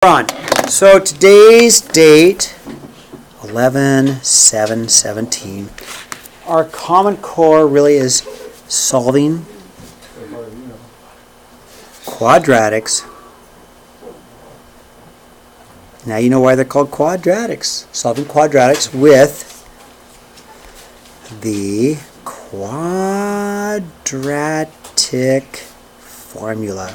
On. So today's date, 11/7/17. Our Common Core really is solving quadratics. Now you know why they're called quadratics. Solving quadratics with the quadratic formula.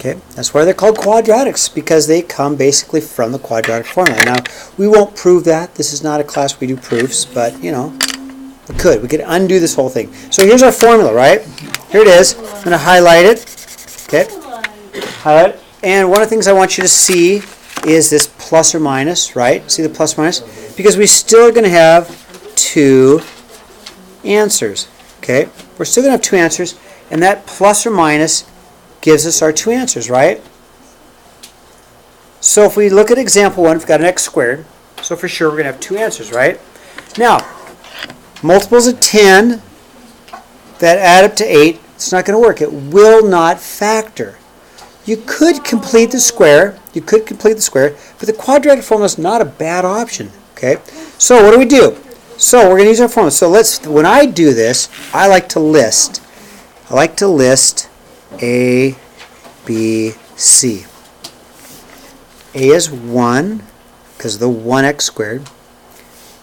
Okay, that's why they're called quadratics, because they come basically from the quadratic formula. Now, we won't prove that. This is not a class we do proofs, but, you know, we could undo this whole thing. So here's our formula, right? Here it is. I'm going to highlight it. Okay, highlight it. And one of the things I want you to see is this plus or minus, right? See the plus or minus? Because we still are going to have two answers, okay? We're still going to have two answers, and that plus or minus gives us our two answers, right? So if we look at example 1, we've got an x squared. So for sure we're going to have two answers, right? Now, multiples of 10 that add up to 8, it's not going to work. It will not factor. You could complete the square. But the quadratic formula is not a bad option, okay? So what do? So we're going to use our formula. So when I do this, I like to list. A, B, C. A is 1, because of the 1x squared.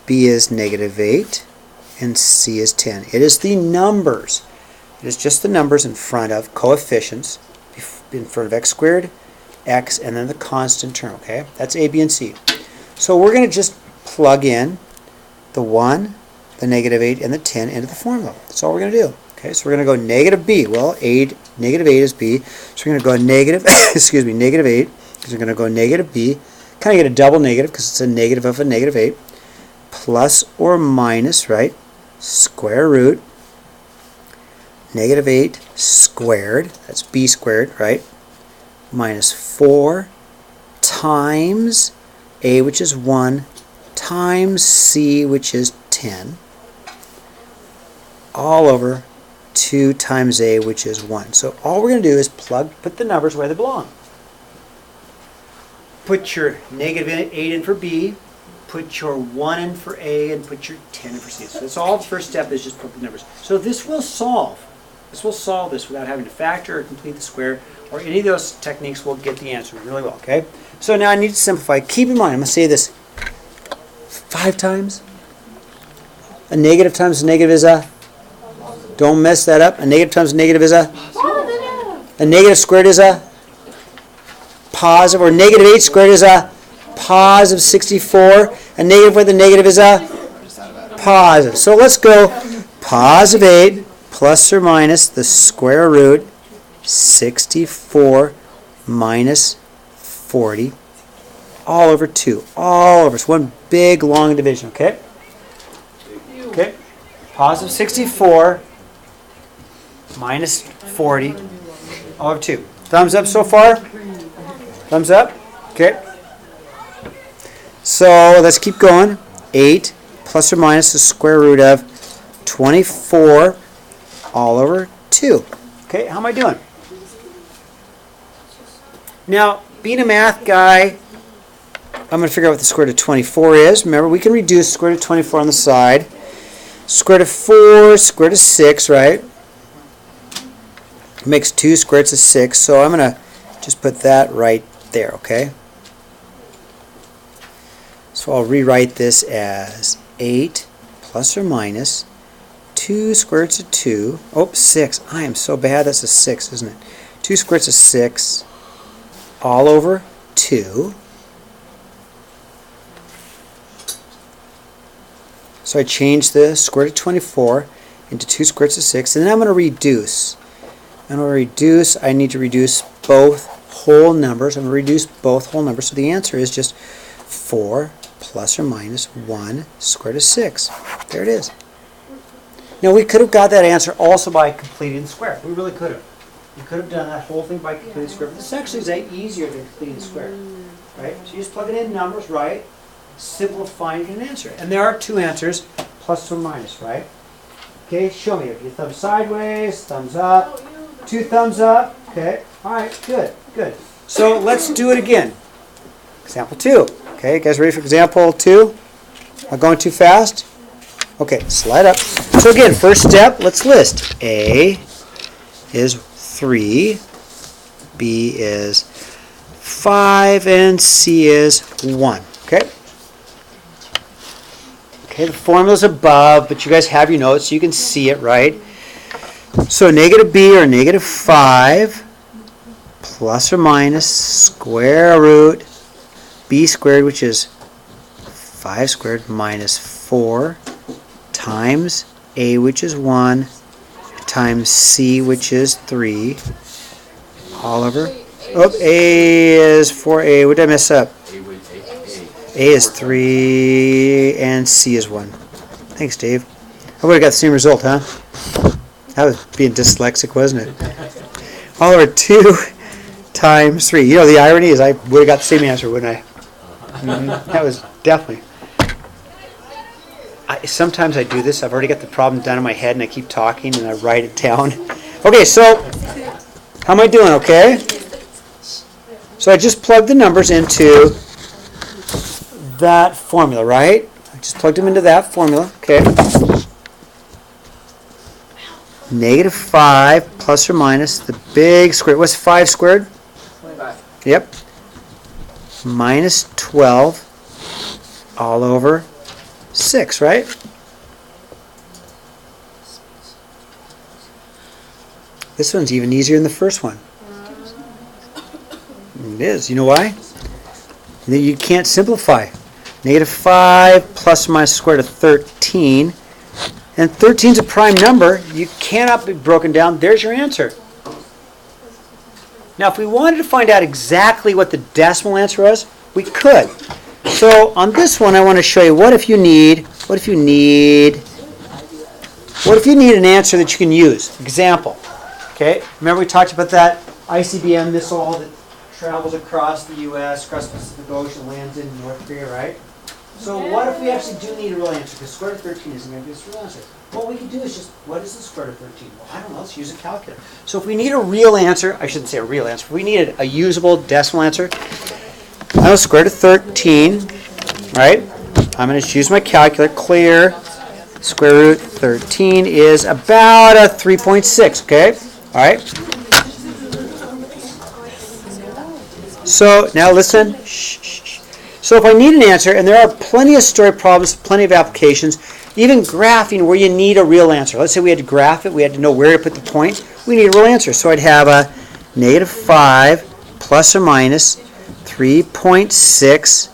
B is -8, and C is 10. It is the numbers. It is just the numbers in front of coefficients, in front of x squared, x, and then the constant term, okay? That's A, B, and C. So we're going to just plug in the 1, the -8, and the 10 into the formula. That's all we're going to do. Okay, so we're going to go negative b. Well, -8 is b. So we're going to go negative, excuse me, -8. Because we're going to go negative b. Kind of get a double negative because it's a negative of a -8. Plus or minus, right? Square root. -8 squared. That's b squared, right? Minus 4 times a, which is 1, times c, which is 10. All over 2 times a, which is 1. So all we're going to do is put the numbers where they belong. Put your -8 in for b, put your 1 in for a, and put your 10 in for c. So that's all the first step is just put the numbers. So this will solve this without having to factor or complete the square, or any of those techniques will get the answer really well, okay? So now I need to simplify. Keep in mind, I'm going to say this 5 times. A negative times a negative is a... Don't mess that up. A negative times a negative is a negative squared is a positive, or -8 squared is a positive 64. A negative with a negative is a positive. So let's go positive 8 plus or minus the square root 64 minus 40 all over 2. All over. It's one big long division, okay? Okay. Positive 64 minus 40 all over 2. Thumbs up so far? Thumbs up? Okay. So let's keep going. 8 plus or minus the square root of 24 all over 2. Okay, how am I doing? Now, being a math guy, I'm going to figure out what the square root of 24 is. Remember, we can reduce square root of 24 on the side. Square root of 4, square root of 6, right? Makes 2 square roots of 6, so I'm going to just put that right there, okay? So I'll rewrite this as 8 plus or minus 2 square roots of 2. Oh, 6. I am so bad. That's a 6, isn't it? 2 square roots of 6 all over 2. So I change the square root of 24 into 2 square roots of 6, and then I'm going to reduce. I need to reduce both whole numbers. I'm going to reduce both whole numbers. So the answer is just 4 plus or minus 1 square root of 6. There it is. Now we could have got that answer also by completing the square. We really could have. You could have done that whole thing by completing the square. But this actually is easier than completing the square. Right? So you just plug it in numbers, right? Simplifying an answer. And there are two answers, plus or minus, right? Okay, show me. If you thumb sideways, thumbs up. 2 thumbs up. Okay. All right, good, good. So let's do it again. Example 2. Okay, you guys ready for example 2? Am I going too fast? Okay, slide up. So again, first step, let's list. A is 3, B is 5, and C is 1. Okay? Okay, the formula's above, but you guys have your notes so you can see it, right? So negative B or negative 5 plus or minus square root B squared, which is 5 squared minus 4 times A, which is 1, times C, which is 3, all over. Oh, A is 4A. What did I mess up? A is 3 and C is 1. Thanks, Dave. I would have got the same result, huh? That was being dyslexic, wasn't it? All over 2 times 3. You know, the irony is I would have got the same answer, wouldn't I? That was definitely. Sometimes I do this. I've already got the problem done in my head, and I keep talking, and I write it down. Okay, so how am I doing, okay? So I just plugged the numbers into that formula, right? I just plugged them into that formula, okay? Negative 5 plus or minus the big square. What's 5 squared? 25. Yep. Minus 12 all over 6, right? This one's even easier than the first one. It is. You know why? You can't simplify. Negative 5 plus or minus the square root of 13. And 13 is a prime number. You cannot be broken down. There's your answer. Now, if we wanted to find out exactly what the decimal answer was, we could. So on this one, I want to show you what if you need an answer that you can use. Example. Okay, remember we talked about that ICBM missile that travels across the U.S., across the Pacific Ocean, lands in North Korea, right? So what if we actually do need a real answer? Because square root of 13 isn't going to be a real answer. What we can do is just, what is the square root of 13? Well, I don't know, let's use a calculator. So if we need a real answer, I shouldn't say a real answer, if we needed a usable decimal answer, I know square root of 13, right? I'm going to choose my calculator, clear. Square root 13 is about a 3.6, okay? All right. So now listen. So if I need an answer, and there are plenty of story problems, plenty of applications, even graphing where you need a real answer. Let's say we had to graph it, we had to know where to put the point. We need a real answer. So I'd have a negative 5 plus or minus 3.6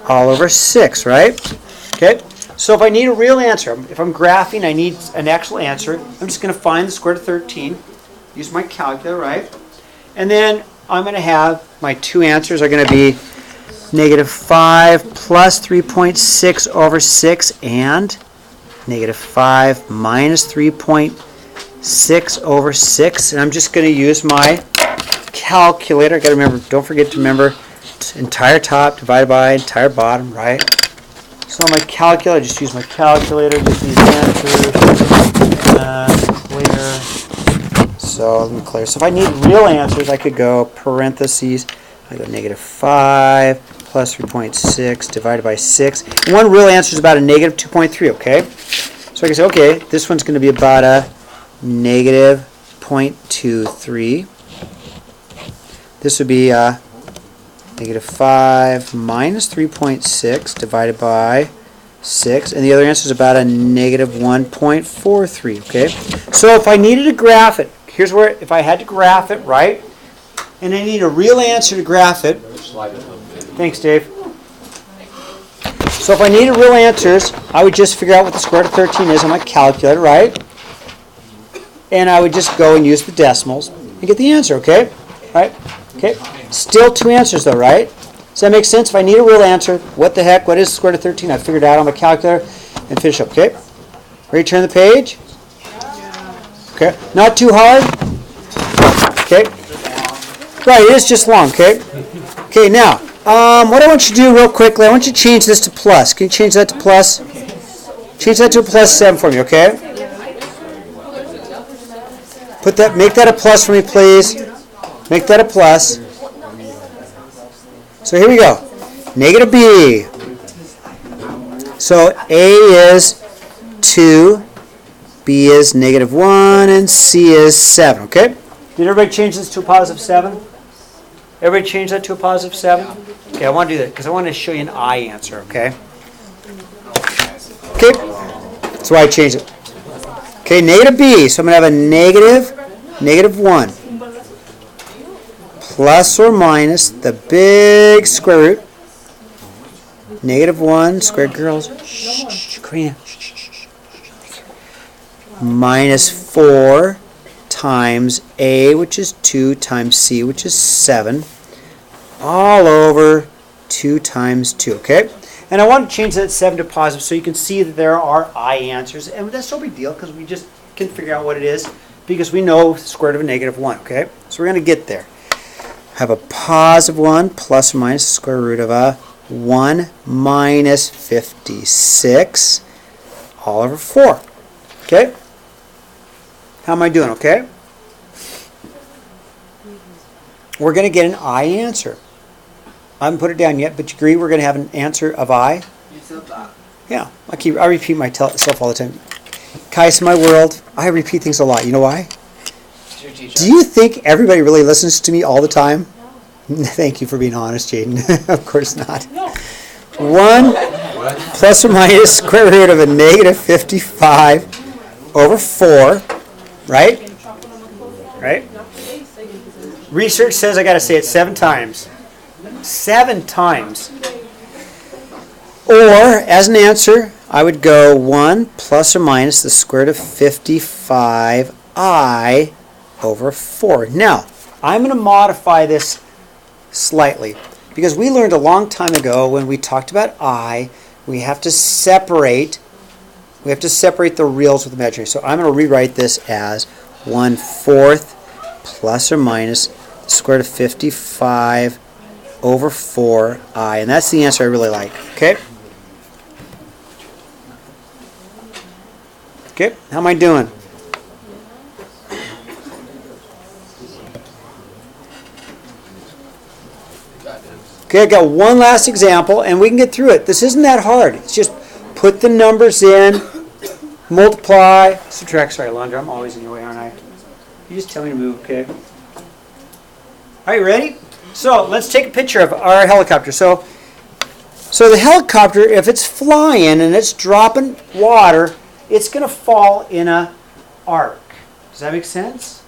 all over 6, right? Okay. So if I need a real answer, if I'm graphing, I need an actual answer. I'm just going to find the square root of 13, use my calculator, right? And then I'm going to have my two answers are going to be negative 5 plus 3.6 over 6 and negative 5 minus 3.6 over 6. And I'm just going to use my calculator. Got to remember, don't forget to remember entire top divided by entire bottom, right? So on my calculator, I just use my calculator, get these answers, clear. So let me clear. So if I need real answers, I could go parentheses, I go negative 5 plus 3.6 divided by 6. One real answer is about a negative 2.3, okay? So I can say, okay, this one's going to be about a negative 0.23. This would be negative 5 minus 3.6 divided by 6. And the other answer is about a negative 1.43, okay? So if I needed to graph it, here's where, if I had to graph it, right? And I need a real answer to graph it. Thanks, Dave. So if I needed real answers, I would just figure out what the square root of 13 is on my calculator, right? And I would just go and use the decimals and get the answer, okay? Right? Okay. Still two answers though, right? Does that make sense? If I need a real answer, what the heck, what is the square root of 13? I figured it out on my calculator and finish up, okay? Ready to turn the page? Okay. Not too hard? Okay. Right, it is just long, okay? Okay, now, what I want you to do real quickly, I want you to change this to plus. Can you change that to plus? Change that to a plus 7 for me, okay? Make that a plus for me, please. Make that a plus. So here we go. Negative b. So a is 2, b is negative 1, and c is 7. Okay? Did everybody change this to a positive 7? Everybody change that to a positive 7? Okay, I want to do that because I want to show you an I answer, okay? Okay, that's why I changed it. Okay, negative b. So I'm going to have a negative 1. Plus or minus the big square root. Negative 1 squared, girls. Shh, Karina. Minus 4 times a, which is 2, times c, which is 7, all over 2 times 2, okay? And I want to change that 7 to positive so you can see that there are I answers. And that's no big deal because we just can figure out what it is because we know the square root of a negative 1, okay? So we're going to get there. Have a positive 1 plus or minus the square root of a 1 minus 56 all over 4, okay? How am I doing, okay? We're going to get an I answer. I haven't put it down yet, but you agree we're going to have an answer of I? Yeah, I repeat myself all the time. Kai's my world. I repeat things a lot. You know why? Do you think everybody really listens to me all the time? No. Thank you for being honest, Jaden. Of course not. 1 plus or minus square root of a negative 55 over 4. Right? Right? Research says I got to say it 7 times. 7 times. Or, as an answer, I would go 1 plus or minus the square root of 55i over 4. Now, I'm going to modify this slightly because we learned a long time ago when we talked about I, we have to separate the reals with imaginary. So I'm going to rewrite this as 1/4 plus or minus the square root of 55 over 4i. And that's the answer I really like. Okay? Okay, how am I doing? Okay, I got one last example and we can get through it. This isn't that hard. It's just put the numbers in, multiply, subtract. Sorry, Alondra, I'm always in your way, aren't I? You just tell me to move, okay? Are you ready? So let's take a picture of our helicopter. So the helicopter, if it's flying and it's dropping water, it's going to fall in a arc. Does that make sense?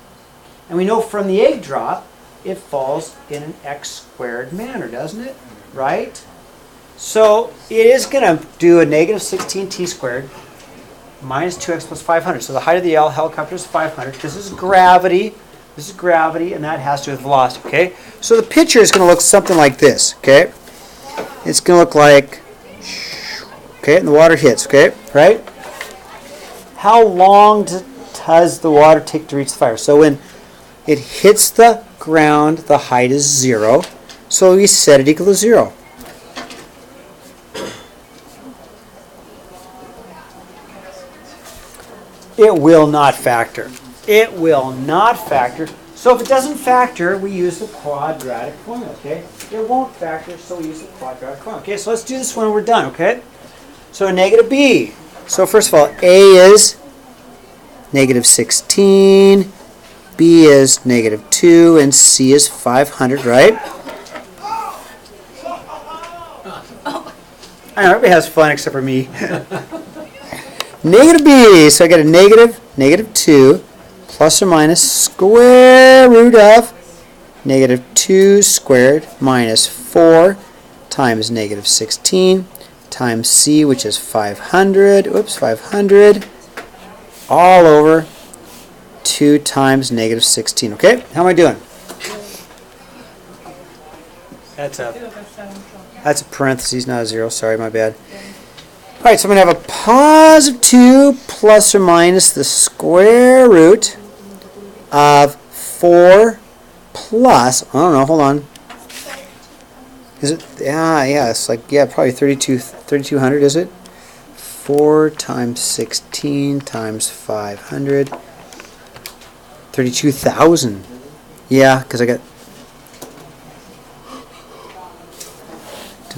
And we know from the egg drop, it falls in an x squared manner, doesn't it? Right? So it is going to do a negative 16t squared minus 2x plus 500. So the height of the helicopter is 500. This is gravity. This is gravity, and that has to do with velocity, okay? So the picture is going to look something like this, okay? It's going to look like, okay, and the water hits, okay, right? How long does the water take to reach the fire? So when it hits the ground, the height is 0. So we set it equal to 0. It will not factor. It will not factor. So if it doesn't factor, we use the quadratic formula, okay? It won't factor, so we use the quadratic formula. Okay, so let's do this when we're done, okay? So negative b. So first of all, a is negative 16, b is negative 2, and c is 500, right? I know, everybody has fun except for me. Negative b, so I got a negative 2, plus or minus square root of negative 2 squared minus 4 times negative 16 times c, which is 500, 500, all over 2 times negative 16. Okay, how am I doing? That's a parentheses, not a 0. Sorry, my bad. All right, so I'm going to have a positive 2 plus or minus the square root of 4 plus, I don't know, hold on. Is it, yeah, it's like, yeah, probably 3,200, is it? 4 times 16 times 500. 32,000. Yeah, because I got,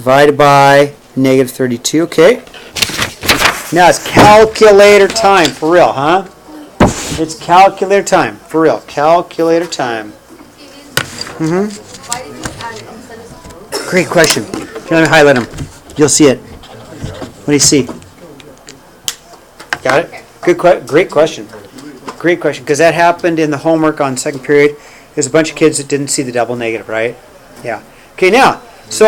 divided by negative 32. Okay. Now it's calculator time, for real, huh? It's calculator time, for real. Calculator time. Great question. Let me highlight them. You'll see it. What do you see? Got it? Great question. Great question. Because that happened in the homework on second period. There's a bunch of kids that didn't see the double negative, right? Yeah. Okay, now, so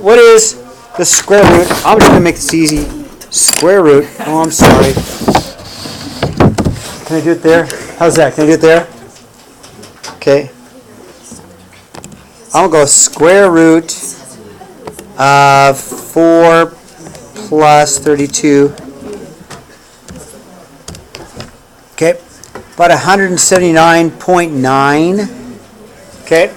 what is the square root? I'm just going to make this easy. Square root. Oh, I'm sorry. Can I do it there? How's that? Can I do it there? Okay. I'm going to go square root of 4 plus 32. Okay. About 179.9. Okay.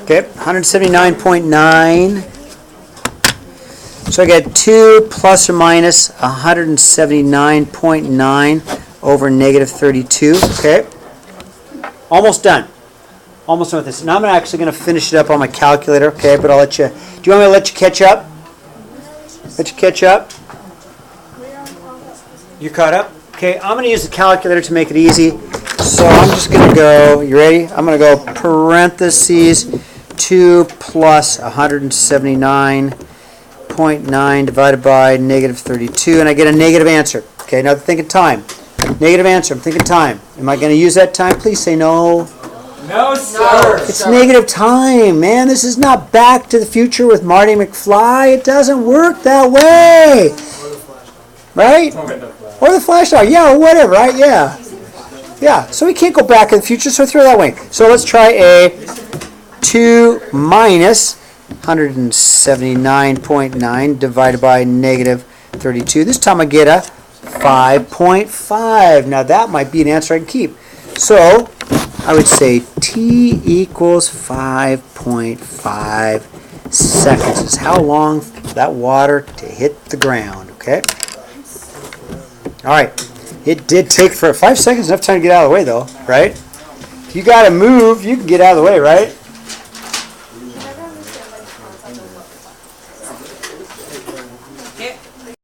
Okay. 179.9. So I get 2 plus or minus 179.9 over negative 32. Okay. Almost done. Almost done with this. Now I'm actually going to finish it up on my calculator. Okay, but I'll let you. Do you want me to let you catch up? Let you catch up? You caught up? Okay, I'm going to use the calculator to make it easy. So I'm just going to go, you ready? I'm going to go parentheses 2 plus 179.9 divided by negative 32, and I get a negative answer. Okay, now think of time. Negative answer, I'm thinking time. Am I going to use that time? Please say no. No, sir. It's negative time, man. This is not Back to the Future with Marty McFly. It doesn't work that way. Right? Or the flash dog. Yeah, or whatever, right? Yeah. Yeah, so we can't go back in the future, so throw that away. So let's try a 2 minus 179.9 divided by negative 32. This time I get a 5.5. Now that might be an answer I can keep. So I would say t equals 5.5 seconds is how long for that water to hit the ground. Okay? All right. It did take for 5 seconds, enough time to get out of the way, though, right? If you got to move, you can get out of the way, right?